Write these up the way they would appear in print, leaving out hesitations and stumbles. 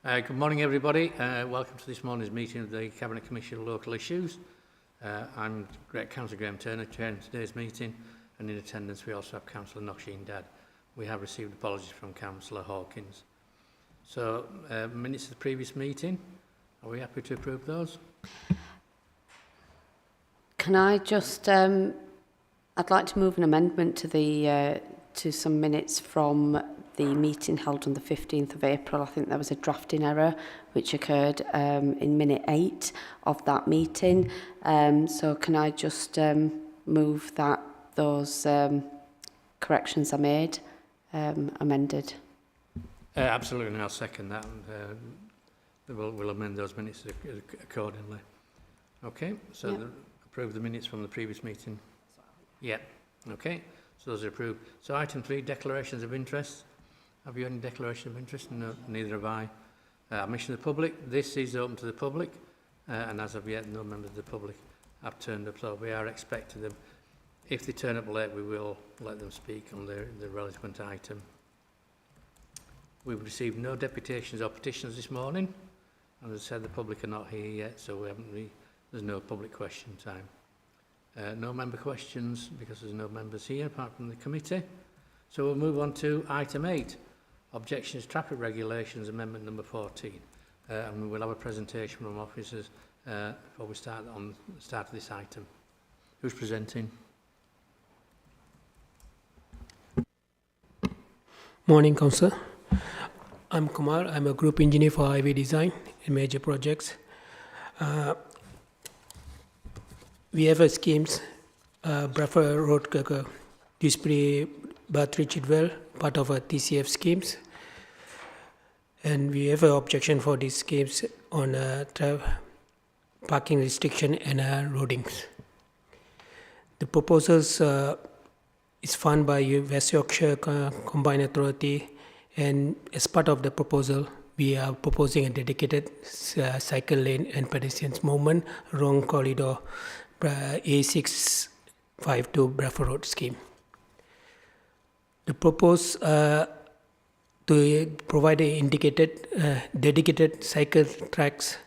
Good morning, everybody. Welcome to this morning's meeting of the Cabinet Commission on Local Issues. I'm Councillor Graham Turner, chairing today's meeting, and in attendance we also have Councillor Nosheen Dad. We have received apologies from Councillor Hawkins. So, minutes of the previous meeting, are we happy to approve those? Can I just, I'd like to move an amendment to the to some minutes from the meeting held on the 15th of April. I think there was a drafting error which occurred in minute 8 of that meeting. So can I just move that those corrections are made, amended? Absolutely, and I'll second that. And, we'll amend those minutes accordingly. Okay, so Yep. Approve the minutes from the previous meeting. Yeah. Okay, so those are approved. So item 3, declarations of interest. Have you any declaration of interest? No, neither have I. Admission to the public. This is open to the public, and as of yet, no members of the public have turned up, so we are expecting them. If they turn up late, we will let them speak on the relevant item. We've received no deputations or petitions this morning. As I said, the public are not here yet, so there's no public question time. No member questions because there's no members here apart from the committee. So we'll move on to item 8, objections to traffic regulations, amendment number 14. And we will have a presentation from officers before we start on the start of this item. Who's presenting? Morning, Councillor. I'm Kumar. I'm a group engineer for highway design and major projects. We have a schemes, Bradford Road, Dewsbury, Battery Chidwell, part of our TCF schemes. And we have an objection for these schemes on parking restriction and roadings. The proposals is funded by West Yorkshire Combined Authority, and as part of the proposal, we are proposing a dedicated cycle lane and pedestrians movement along corridor A652 Bradford Road scheme. The proposed to provide a dedicated cycle tracks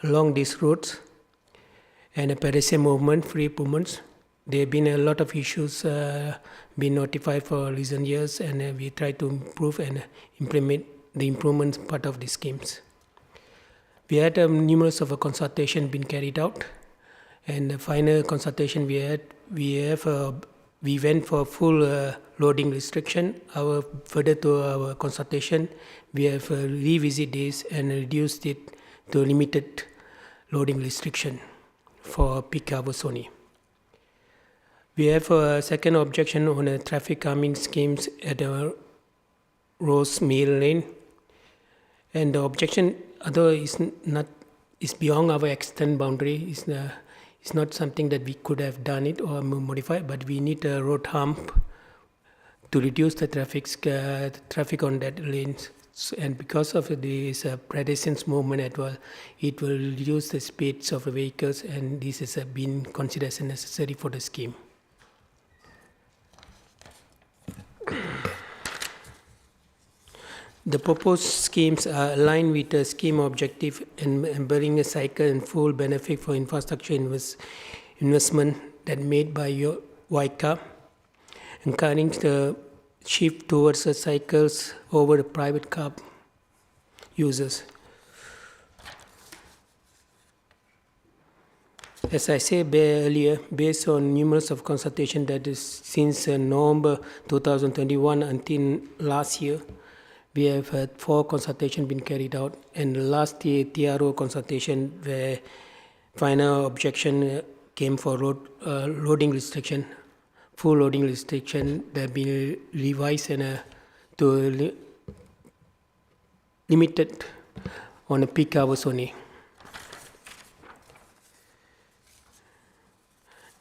along these roads and a pedestrian movement, free movements. There have been a lot of issues been notified for recent years, and we try to improve and implement the improvements part of the schemes. We had numerous of a consultation been carried out, and the final consultation we went for full loading restriction. Further to our consultation, we have revisit this and reduced it to limited loading restriction for peak hours only. We have a second objection on a traffic calming schemes at Rose Mill Lane, and the objection, although is beyond our extent boundary, it's not something that we could have done it or modified, but we need a road hump to reduce the traffic on that lane. And because of this pedestrians movement as well, it will reduce the speeds of the vehicles, and this has been considered as necessary for the scheme. The proposed schemes are aligned with the scheme objective and embedding a cycle and full benefit for infrastructure investment that made by WICA, encouraging the shift towards the cycles over the private car users. As I said earlier, based on numerous of consultation that is since November 2021 until last year, we have had 4 consultations been carried out, and the last year TRO consultation where final objection came for loading restriction, full loading restriction that have been revised and to limited on a peak hours only.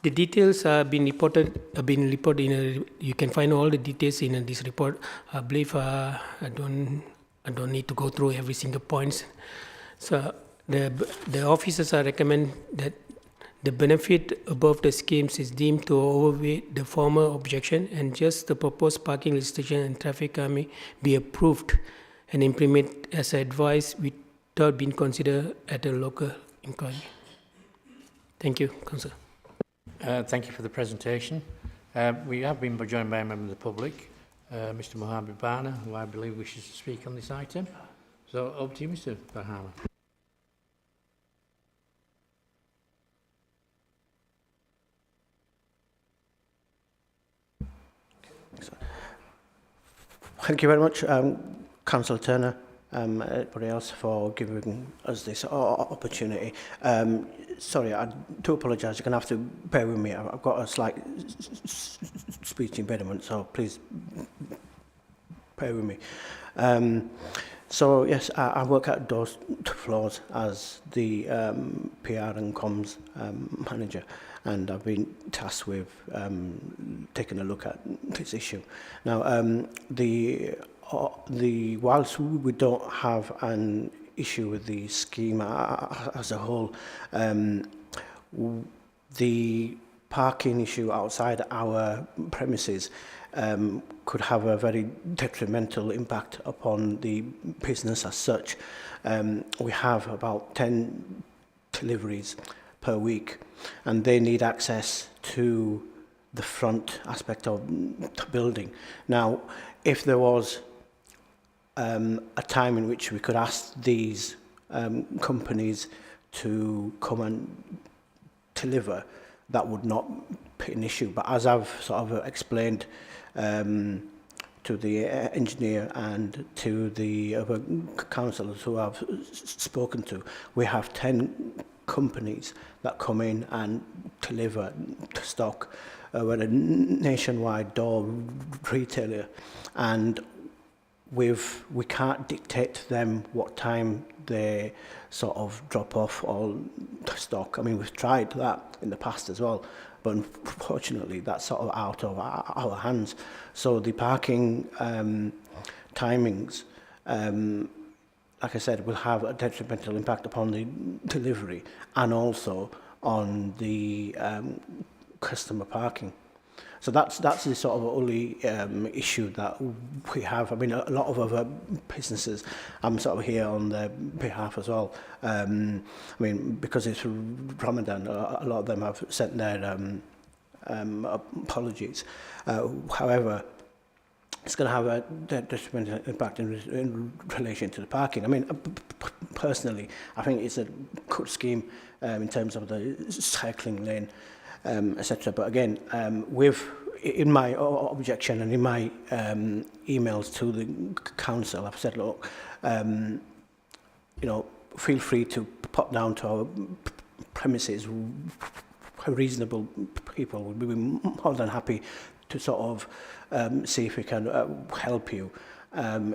The details have been reported in you can find all the details in this report. I believe I don't need to go through every single point. So the officers are recommend that the benefit above the schemes is deemed to overweigh the former objection, and just the proposed parking restriction and traffic calming be approved and implement as advised with without being considered at a local inquiry. Thank you, Councillor. Thank you for the presentation. We have been joined by a member of the public, Mr Mohammed Bana, who I believe wishes to speak on this item. So over to you, Mr Bahama. Thank you very much, Councillor Turner, everybody else, for giving us this opportunity. Sorry, I do apologise. You're going to have to bear with me. I've got a slight speech impediment, so please bear with me. So yes, I work at Doors to Floors as the PR and comms manager, and I've been tasked with taking a look at this issue. Now, whilst we don't have an issue with the scheme as a whole, the parking issue outside our premises could have a very detrimental impact upon the business as such. We have about 10 deliveries per week, and they need access to the front aspect of the building. Now, if there was a time in which we could ask these companies to come and deliver, that would not be an issue. But as I've sort of explained to the engineer and to the other councillors who I've spoken to, we have 10 companies that come in and deliver stock. We're a nationwide door retailer, and we can't dictate to them what time they sort of drop off all the stock. I mean, we've tried that in the past as well, but unfortunately that's sort of out of our hands. So the parking timings, like I said, will have a detrimental impact upon the delivery and also on the customer parking. So that's the sort of only issue that we have. I mean, a lot of other businesses, I'm sort of here on their behalf as well. I mean, because it's Ramadan, a lot of them have sent their apologies. However, it's going to have a detrimental impact in relation to the parking. I mean, personally, I think it's a good scheme in terms of the cycling lane, etc. But again, in my objection and in my emails to the council, I've said, look, you know, feel free to pop down to our premises. Reasonable people would be more than happy to sort of see if we can help you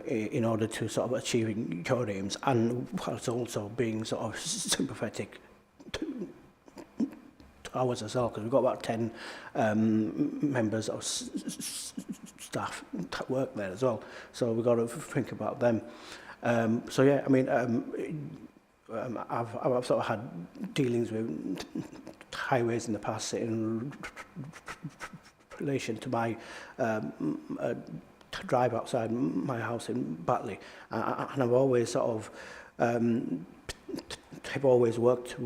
in order to sort of achieving your aims, and whilst also being sort of sympathetic to ours as well, because we've got about 10 members of staff that work there as well, so we've got to think about them. So yeah, I mean, I've sort of had dealings with highways in the past in relation to my drive outside my house in Batley, and I've always sort of they've always worked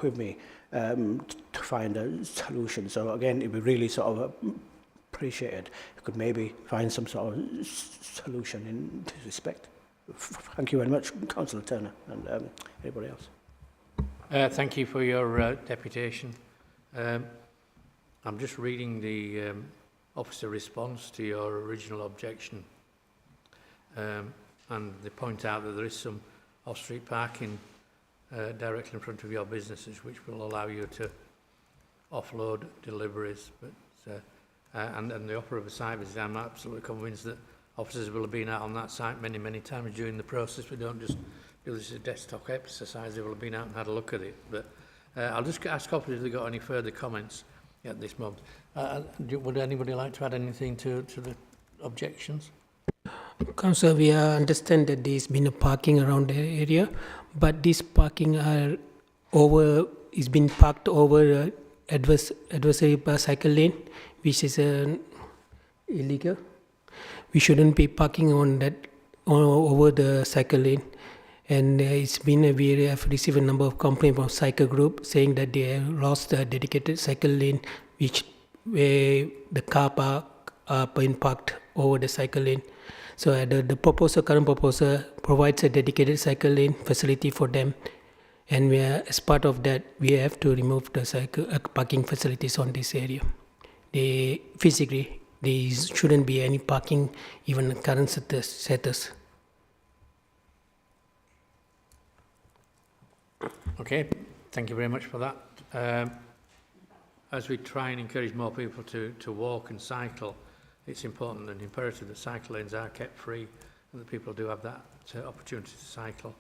with me to find a solution. So again, it'd be really sort of appreciated if you could maybe find some sort of solution in this respect. Thank you very much, Councillor Turner, and anybody else. Thank you for your deputation. I'm just reading the officer response to your original objection, and they point out that there is some off-street parking directly in front of your businesses, which will allow you to offload deliveries. But and the offer of a site visit, I'm absolutely convinced that officers will have been out on that site many, many times during the process. We don't just do this as a desktop exercise. They will have been out and had a look at it. But I'll just ask officers if they've got any further comments at this moment. Would anybody like to add anything to the objections? Councillor, we understand that there's been a parking around the area, but this parking is being parked over adversary cycle lane, which is illegal. We shouldn't be parking on that over the cycle lane, And we have received a number of complaints from cycle group saying that they have lost a dedicated cycle lane, where the car park are being parked over the cycle lane. So the current proposal provides a dedicated cycle lane facility for them. And as part of that, we have to remove the cycle parking facilities on this area. Physically, there shouldn't be any parking, even current status. Okay, thank you very much for that. As we try and encourage more people to walk and cycle, it's important and imperative that cycle lanes are kept free and that people do have that opportunity to cycle.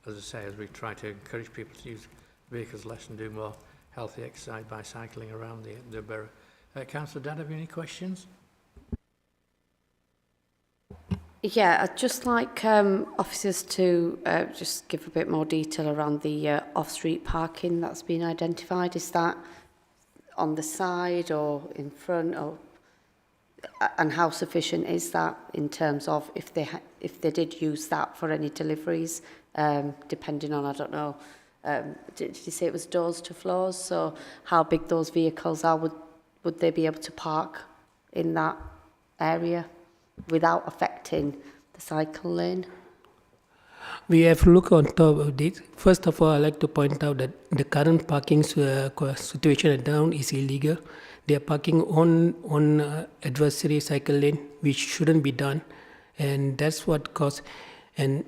As I say, as we try to encourage people to use vehicles less and do more healthy exercise by cycling around the borough. Councillor Dad, have you any questions? Yeah, I'd just like officers to just give a bit more detail around the off-street parking that's been identified. Is that on the side or in front, or and how sufficient is that in terms of if they did use that for any deliveries, depending on, I don't know, did you say it was doors to floors? So how big those vehicles are, would they be able to park in that area without affecting the cycle lane? We have to look on top of this. First of all, I'd like to point out that the current parking situation at town is illegal. They are parking on adversary cycle lane, which shouldn't be done, and that's what caused. And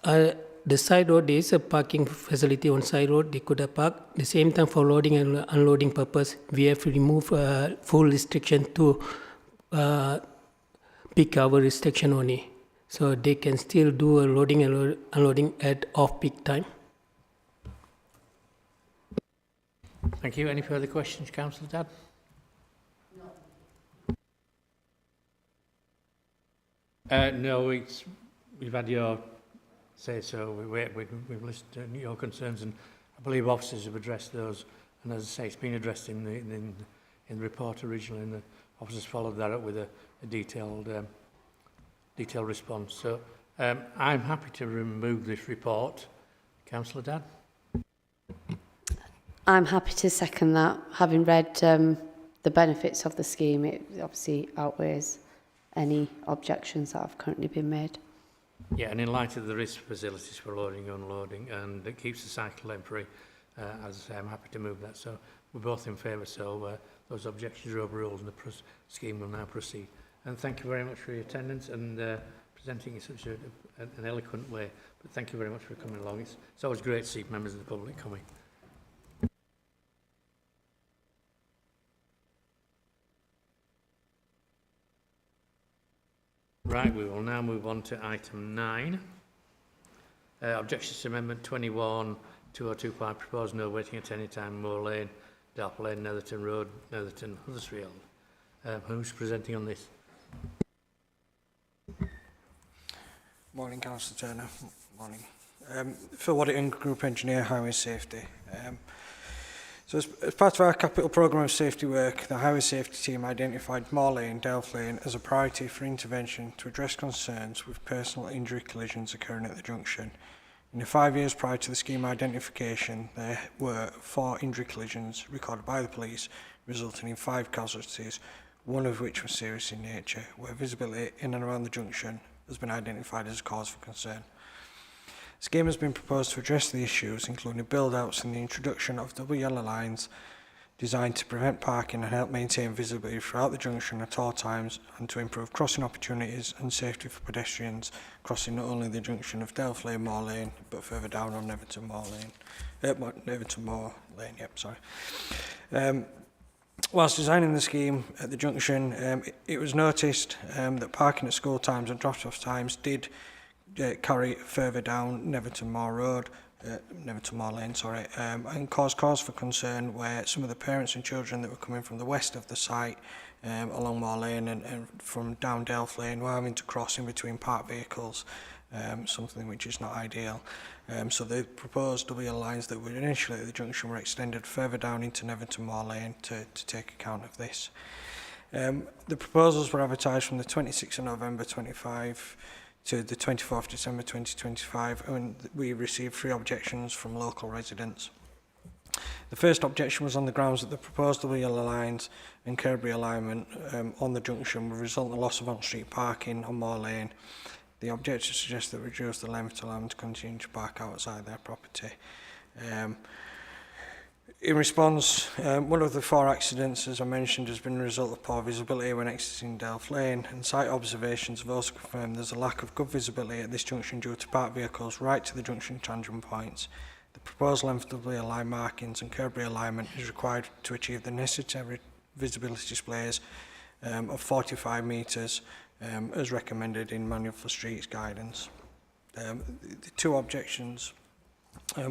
the side road, there is a parking facility on side road. They could have parked. At the same time, for loading and unloading purpose, we have to remove full restriction to peak hour restriction only. So they can still do a loading and unloading at off-peak time. Thank you. Any further questions, Councillor Dad? No, we've had your say so. We've listened to your concerns, and I believe officers have addressed those. And as I say, it's been addressed in the report originally, and the officers followed that up with a detailed response. So I'm happy to remove this report. Councillor Dad? I'm happy to second that. Having read the benefits of the scheme, it obviously outweighs any objections that have currently been made. Yeah, and in light of the risk facilities for loading and unloading, and it keeps the cycle lane free, as I say, I'm happy to move that. So we're both in favour, so those objections are overruled and the scheme will now proceed. And thank you very much for your attendance and presenting in such an eloquent way. But thank you very much for coming along. It's always great to see members of the public coming. Right, we will now move on to item 9. Objections to Amendment 21, 2025, proposed no waiting at any time, Moor Lane, Darp Lane, Netherton Road, Netherton, Huddersfield. Who's presenting on this? Morning, Councillor Turner. Morning. Phil Waddington, Group Engineer, Highway Safety. So as part of our capital programme of safety work, the Highway Safety team identified Moor Lane, Delph Lane as a priority for intervention to address concerns with personal injury collisions occurring at the junction. In the 5 years prior to the scheme identification, there were 4 injury collisions recorded by the police, resulting in 5 casualties, one of which was serious in nature, where visibility in and around the junction has been identified as a cause for concern. A scheme has been proposed to address the issues, including build-outs and the introduction of double yellow lines designed to prevent parking and help maintain visibility throughout the junction at all times, and to improve crossing opportunities and safety for pedestrians crossing not only the junction of Delph Lane, Moor Lane, but further down on Netherton Moor Lane. Whilst designing the scheme at the junction, it was noticed that parking at school times and drop-off times did carry further down Netherton Moor Lane, and caused cause for concern where some of the parents and children that were coming from the west of the site along Moor Lane and from down Delph Lane were having to cross in between parked vehicles, something which is not ideal. So the proposed double yellow lines that were initially at the junction were extended further down into Netherton Moor Lane to take account of this. The proposals were advertised from the 26th of November 25 to the 24th December 2025, and we received 3 objections from local residents. The first objection was on the grounds that the proposed yellow lines and Kirklees alignment on the junction will result in the loss of on-street parking on Moor Lane. The objector suggests that reduce the length to allow them to continue to park outside their property. In response, one of the 4 accidents, as I mentioned, has been a result of poor visibility when exiting Delft Lane, and site observations have also confirmed there's a lack of good visibility at this junction due to parked vehicles right to the junction tangent points. The proposed length of the line markings and Kirklees alignment is required to achieve the necessary visibility displays of 45 metres as recommended in Manual for Streets guidance. The 2 objections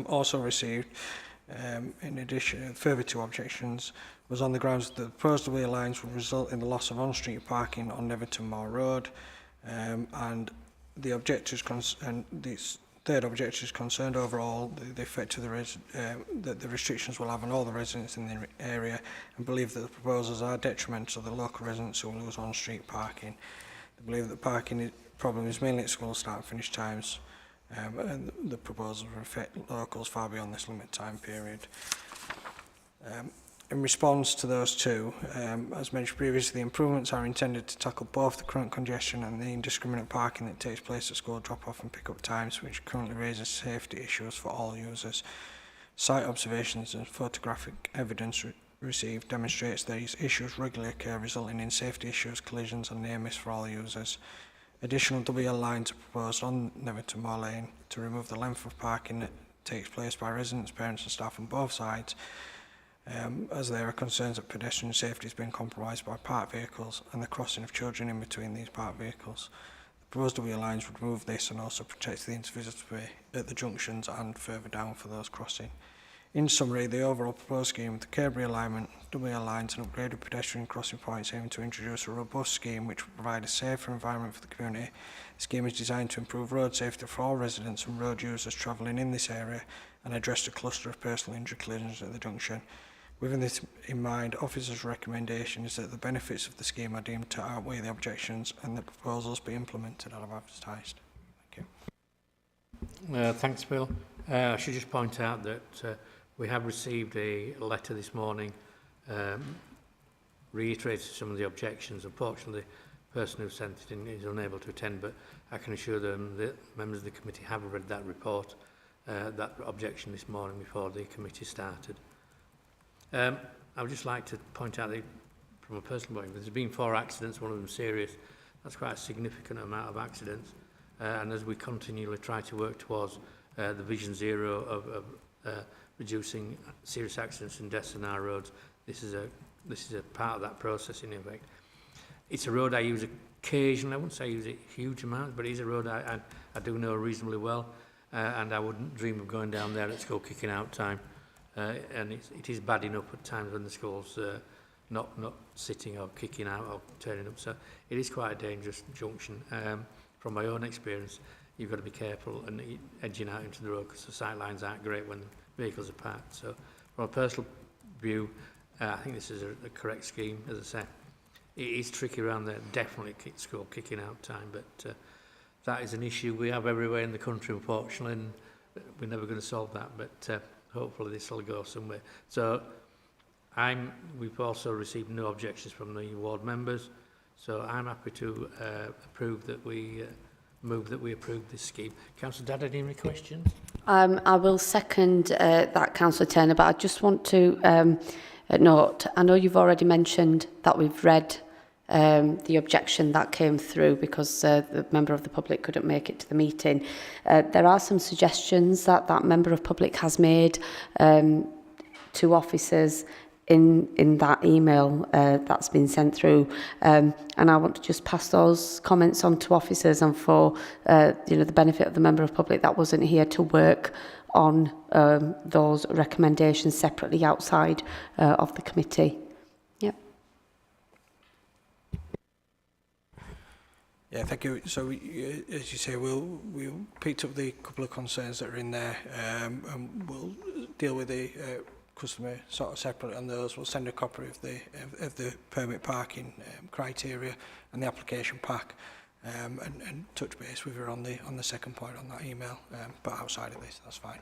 also received, in addition, further 2 objections was on the grounds that the proposed wheel lines would result in the loss of on-street parking on Netherton Moor Road, and the objectors and this third objector is concerned overall the effect of that the restrictions will have on all the residents in the area, and believe that the proposals are detrimental to the local residents who will lose on-street parking. They believe that the parking problem is mainly at school start and finish times, and the proposals will affect locals far beyond this limit time period. In response to those 2, as mentioned previously, the improvements are intended to tackle both the current congestion and the indiscriminate parking that takes place at school drop-off and pick-up times, which currently raises safety issues for all users. Site observations and photographic evidence received demonstrates that these issues regularly occur, resulting in safety issues, collisions and near miss for all users. Additional WL lines are proposed on Netherton Moor Lane to remove the length of parking that takes place by residents, parents and staff on both sides, as there are concerns that pedestrian safety has been compromised by parked vehicles and the crossing of children in between these parked vehicles. The proposed WL lines would remove this and also protect the intervisibility at the junctions and further down for those crossing. In summary, the overall proposed scheme with the Kirklees alignment, WL lines and upgraded pedestrian crossing points aim to introduce a robust scheme which will provide a safer environment for the community. The scheme is designed to improve road safety for all residents and road users travelling in this area and address the cluster of personal injury collisions at the junction. With this in mind, officers' recommendation is that the benefits of the scheme are deemed to outweigh the objections and the proposals be implemented as advertised. Thank you. Thanks, Bill. I should just point out that we have received a letter this morning reiterating some of the objections. Unfortunately, the person who sent it in is unable to attend, but I can assure them that members of the committee have read that report, that objection this morning before the committee started. I would just like to point out that from a personal point of view, there's been 4 accidents, one of them serious. That's quite a significant amount of accidents. And as we continually try to work towards the Vision Zero of reducing serious accidents and deaths on our roads, this is a part of that process in effect. It's a road I use occasionally. I wouldn't say I use it huge amounts, but it is a road I do know reasonably well, and I wouldn't dream of going down there at school kicking out time. And it is bad enough at times when the school's not sitting or kicking out or turning up. So it is quite a dangerous junction. From my own experience, you've got to be careful and edging out into the road because the sight lines aren't great when the vehicles are parked. So from a personal view, I think this is a correct scheme. As I say, it is tricky around there, definitely school kicking out time, but that is an issue we have everywhere in the country, unfortunately, and we're never going to solve that. But hopefully this will go somewhere. So we've also received no objections from the ward members. So I'm happy to approve that we move that we approve this scheme. Councillor Dad, any questions? I will second that, Councillor Turner, but I just want to note, I know you've already mentioned that we've read the objection that came through because the member of the public couldn't make it to the meeting. There are some suggestions that member of public has made to officers in that email that's been sent through, and I want to just pass those comments on to officers and for the benefit of the member of public that wasn't here to work on those recommendations separately outside of the committee. Yep. Yeah, thank you. So, as you say, we'll picked up the couple of concerns that are in there, and we'll deal with the customer sort of separately on those. We'll send a copy of the permit parking criteria and the application pack and touch base with her on the second point on that email. But outside of this, that's fine.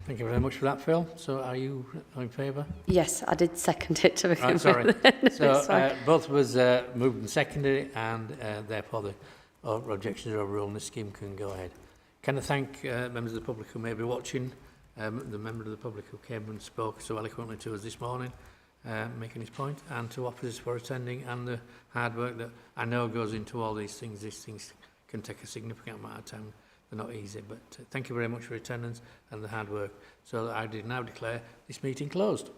Thank you very much for that, Phil. So are you in favour? Yes, I did second it to begin Right, sorry. with. So It's fine. both of us moved and seconded it, and therefore the objections are overruled and the scheme can go ahead. Can I thank members of the public who may be watching, the member of the public who came and spoke so eloquently to us this morning, making his point, and to officers for attending, and the hard work that I know goes into all these things. These things can take a significant amount of time. They're not easy, but thank you very much for your attendance and the hard work. So I now declare this meeting closed.